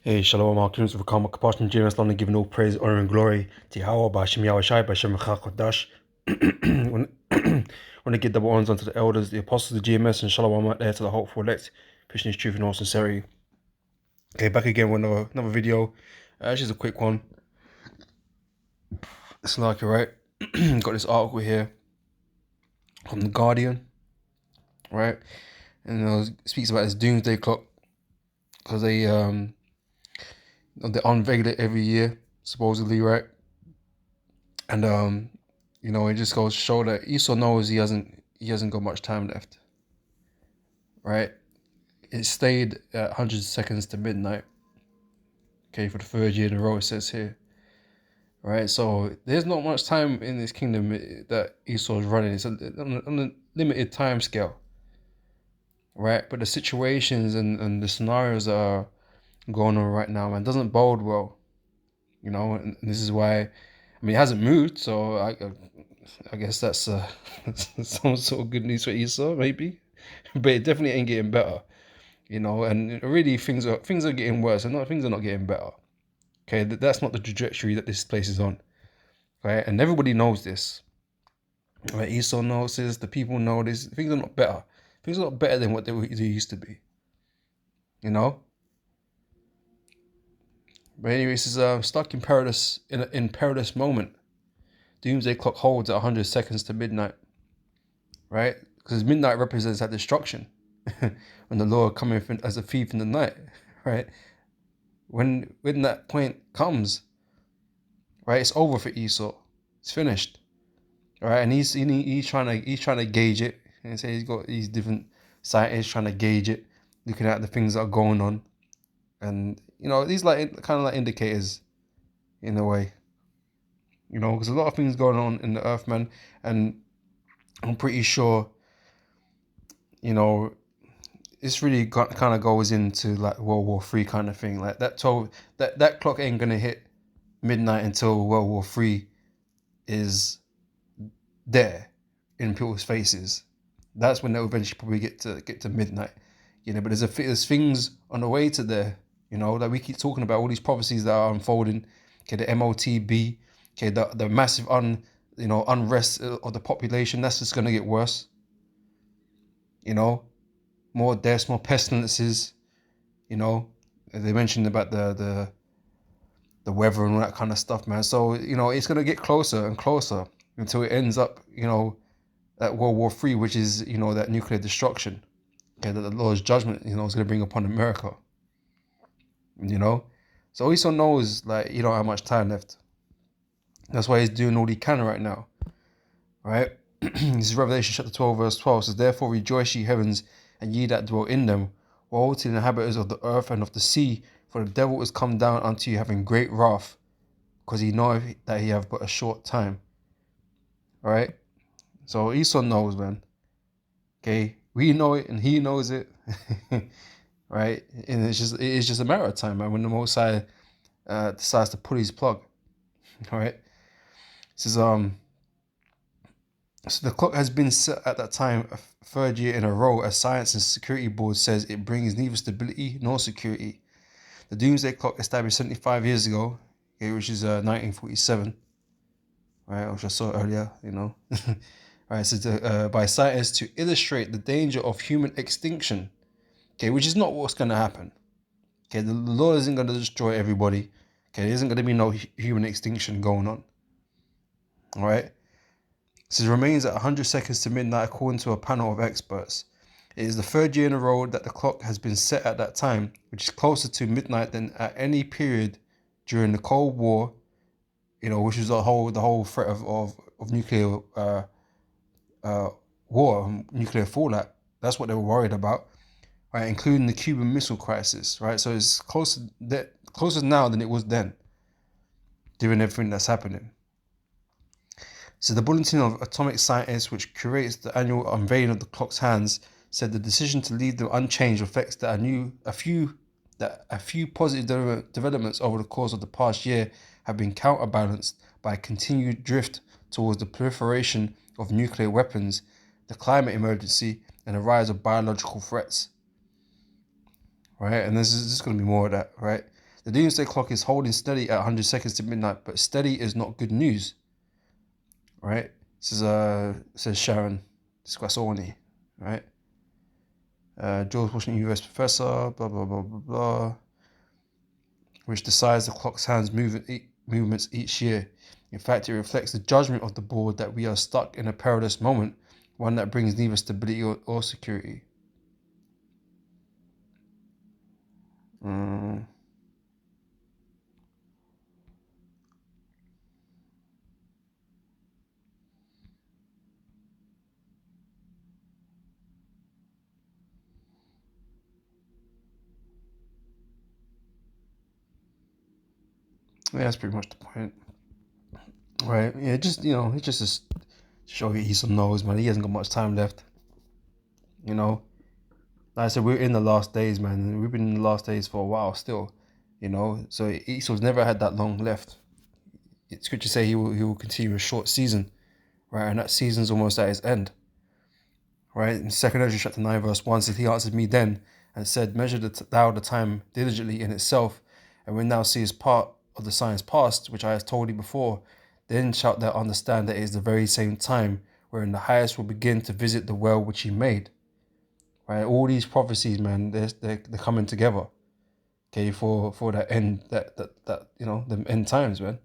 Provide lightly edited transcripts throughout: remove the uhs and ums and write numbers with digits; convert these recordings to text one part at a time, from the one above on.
Hey, Shalom, Alkim, Vakam, Kapashin, James, London, giving all praise, honor, and glory to Yahweh, by Shem Yahweh Shai, by Shem Chodash. Want to give double honors unto the elders, the apostles, the GMS, and Shalom out there to the hopeful elect, pushing his truth in all sincerity. Okay, back again with another video. Just a quick one. It's like, right? Got this article here from The Guardian, right? And it speaks about this doomsday clock because they unveil it every year, supposedly, right? And it just goes to show that Esau knows he hasn't got much time left. Right? It stayed at 100 seconds to midnight. Okay, for the third year in a row, it says here. Right? So there's not much time in this kingdom that Esau is running. It's on a limited time scale. Right? But the situations and the scenarios that are going on right now, man, doesn't bode well. And this is why, it hasn't moved, so I guess that's some sort of good news for Esau, maybe. But it definitely ain't getting better, and really things are getting worse, and things are not getting better. Okay, that's not the trajectory that this place is on, right? And everybody knows this, right? Esau knows this, the people know this. Things are not better. Things are not better than what they used to be, But anyways, this is stuck in perilous in perilous moment. Doomsday clock holds at 100 seconds to midnight, right? Because midnight represents that destruction. When the Lord cometh as a thief in the night, right? When that point comes, right, it's over for Esau. It's finished, right? And he's trying to gauge it, and say he's got these different scientists trying to gauge it, looking at the things that are going on, and these kind of like indicators, in a way, because a lot of things going on in the earth, man, and I'm pretty sure, this really kind of goes into like World War III kind of thing. Like that clock ain't gonna hit midnight until World War III is there in people's faces. That's when they'll eventually probably get to midnight. But there's things on the way to there. That we keep talking about, all these prophecies that are unfolding. Okay, the MOTB. Okay, the massive unrest of the population. That's just gonna get worse. More deaths, more pestilences. They mentioned about the weather and all that kind of stuff, man. So it's gonna get closer and closer until it ends up, at World War III, which is that nuclear destruction. Okay, that the Lord's judgment, is gonna bring upon America. So Esau knows, like, he don't have much time left. That's why he's doing all he can right now. Right? This is Revelation chapter 12, verse 12. It says, "Therefore rejoice, ye heavens, and ye that dwell in them. Woe to the inhabitants of the earth and of the sea, for the devil is come down unto you, having great wrath, because he knoweth that he have but a short time." All right? So Esau knows, man. Okay? We know it, and he knows it. Right? And it is just a matter of time, man, when the Most High decides to pull his plug. All right? This is So the clock has been set at that time a third year in a row, as Science and Security Board says it brings neither stability nor security. The Doomsday Clock, established 75 years ago, which is 1947, right, which I saw earlier, right, so by scientists to illustrate the danger of human extinction, okay, which is not what's going to happen. Okay, the Lord isn't going to destroy everybody. Okay, there isn't going to be no human extinction going on. All right. This remains at 100 seconds to midnight, according to a panel of experts. It is the third year in a row that the clock has been set at that time, which is closer to midnight than at any period during the Cold War, which was the whole threat of nuclear war, nuclear fallout. That's what they were worried about, right? Including the Cuban Missile Crisis, right? So it's closer now than it was then, during everything that's happening. So the Bulletin of Atomic Scientists, which curates the annual unveiling of the clock's hands, said the decision to leave them unchanged reflects that a few positive developments over the course of the past year have been counterbalanced by a continued drift towards the proliferation of nuclear weapons, the climate emergency, and the rise of biological threats. Right, and this is going to be more of that, right? The doomsday clock is holding steady at 100 seconds to midnight, but steady is not good news, right? Says Sharon Squassoni, right? George Washington University professor, blah, blah, blah, blah, blah, which decides the clock's movements each year. In fact, it reflects the judgment of the board that we are stuck in a perilous moment, one that brings neither stability or security. Yeah, that's pretty much the point. Right, yeah, just, it's just to show you Esau knows, man. He hasn't got much time left. Like I said, we're in the last days, man. We've been in the last days for a while still, So Esau's never had that long left. Scripture say he will continue a short season, right? And that season's almost at its end, right? In 2 Ezra chapter 9 verse 1 says, he answered me then and said, measure thou the time diligently in itself, and when thou seest part of the signs past, which I have told thee before, then shalt thou understand that it is the very same time wherein the highest will begin to visit the world which he made. Right? All these prophecies, man, they're coming together. Okay, for that end, that the end times, man.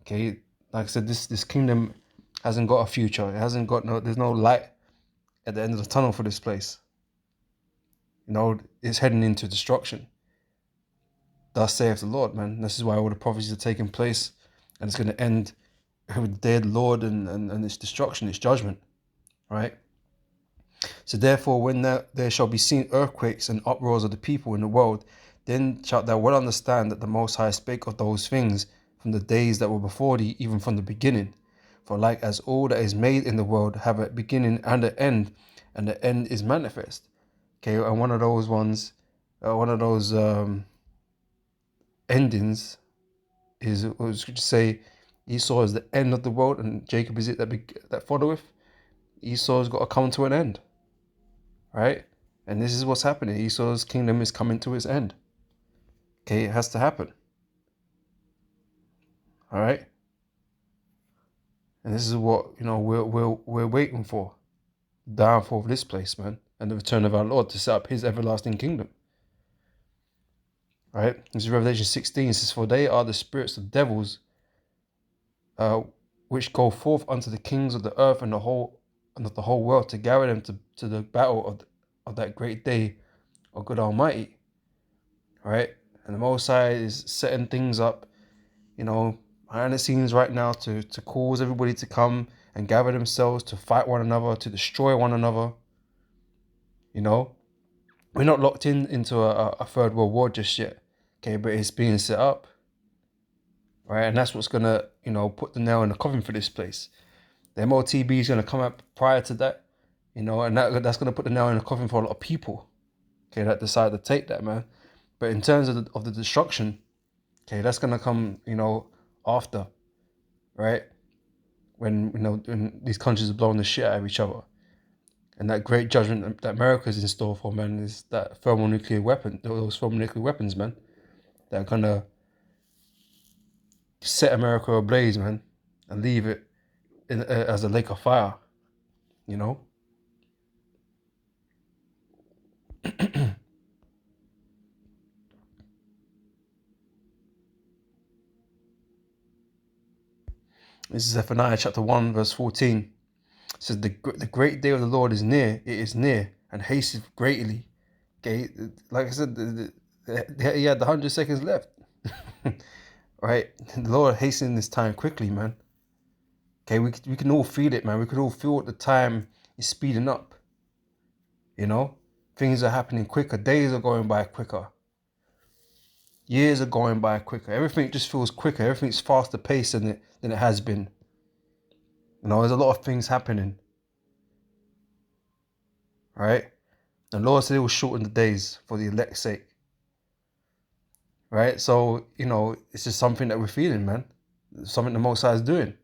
Okay, like I said, this kingdom hasn't got a future. It hasn't got there's no light at the end of the tunnel for this place. It's heading into destruction. Thus saith the Lord, man. This is why all the prophecies are taking place, and it's going to end with the day of the Lord and its destruction, its judgment, right? So therefore, when there shall be seen earthquakes and uproars of the people in the world, then shalt thou well understand that the Most High spake of those things from the days that were before thee, even from the beginning. For like as all that is made in the world have a beginning and an end, and the end is manifest. Okay, and one of those endings is, what was to say, Esau is the end of the world, and Jacob is it that followeth. Esau's got to come to an end, right? And this is what's happening. Esau's kingdom is coming to its end. Okay, it has to happen. All right. And this is what we're waiting for: the downfall of this place, man, and the return of our Lord to set up His everlasting kingdom. Right. This is Revelation 16. It says, "For they are the spirits of devils, which go forth unto the kings of the earth and of the whole world to gather them to the battle of that great day of God Almighty." Right. And the Most High is setting things up, behind the scenes right now to cause everybody to come and gather themselves to fight one another, to destroy one another. We're not locked into a third world war just yet. Okay, but it's being set up. Right, and that's what's gonna, put the nail in the coffin for this place. The MOTB is gonna come up prior to that, and that's gonna put the nail in the coffin for a lot of people. Okay, that decide to take that, man. But in terms of the destruction, okay, that's gonna come, after, right? When these countries are blowing the shit out of each other, and that great judgment that America is in store for, man, is that thermonuclear weapon, those thermonuclear weapons, man, that are gonna set America ablaze, man, and leave it as a lake of fire, This is Zephaniah chapter 1, verse 14. It says, the great day of the Lord is near, it is near, and hasteth greatly. Okay, like I said, he had 100 seconds left. Right? The Lord hastening this time quickly, man. Okay, we can all feel it, man. We could all feel at the time is speeding up. Things are happening quicker. Days are going by quicker. Years are going by quicker. Everything just feels quicker. Everything's faster paced than it has been. There's a lot of things happening. Right? The Lord said He will shorten the days for the elect's sake. Right? So, it's just something that we're feeling, man. It's something the Most High is doing.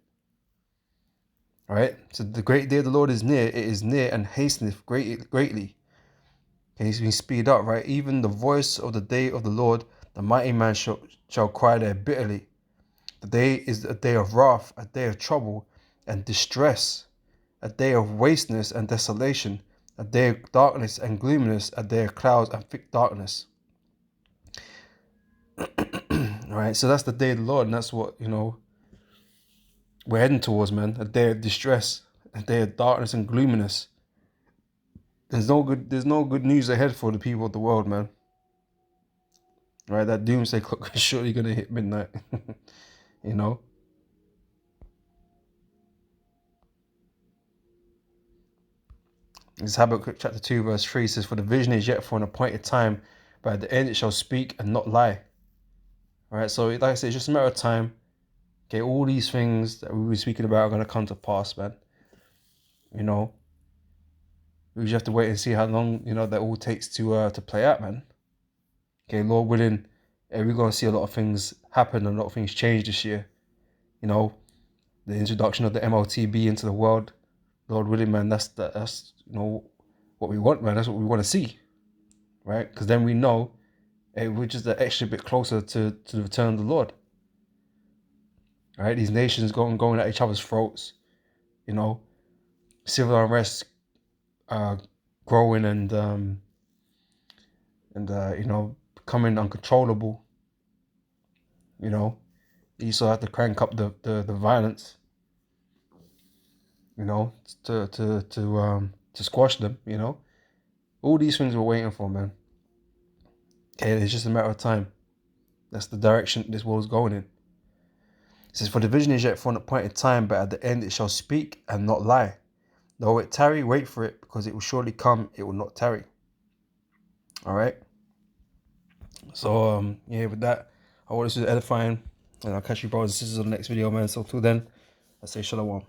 Right? So the great day of the Lord is near. It is near and hasteneth greatly. Okay, he's been speed up, right? Even the voice of the day of the Lord, A mighty man shall cry there bitterly. The day is a day of wrath, a day of trouble and distress, a day of wasteness and desolation, a day of darkness and gloominess, a day of clouds and thick darkness. All right, so that's the day of the Lord, and that's what, we're heading towards, man. A day of distress, a day of darkness and gloominess. There's no good news ahead for the people of the world, man. Right, that doomsday clock is surely gonna hit midnight. you know. This Habakkuk chapter 2 verse 3 says, "For the vision is yet for an appointed time, but at the end it shall speak and not lie." All right, so like I said, it's just a matter of time. Okay, all these things that we were speaking about are gonna come to pass, man. You know, we just have to wait and see how long that all takes to play out, man. Okay, Lord willing, we're gonna see a lot of things happen and a lot of things change this year. You know, the introduction of the MLTB into the world, Lord willing, man. That's what we want, man. That's what we want to see, right? Because then we know we're just an extra bit closer to the return of the Lord. Right? These nations going at each other's throats, civil unrest growing and becoming uncontrollable. Esau had to crank up the violence, to squash them. All these things we're waiting for, man. Okay, it's just a matter of time. That's the direction this world is going in. It says, "For the vision is yet for an appointed time, but at the end it shall speak and not lie. Though it tarry, wait for it, because it will surely come, it will not tarry." All right. So with that, I hope this was edifying, and I'll catch you brothers and sisters on the next video, man. So till then, I say shalom.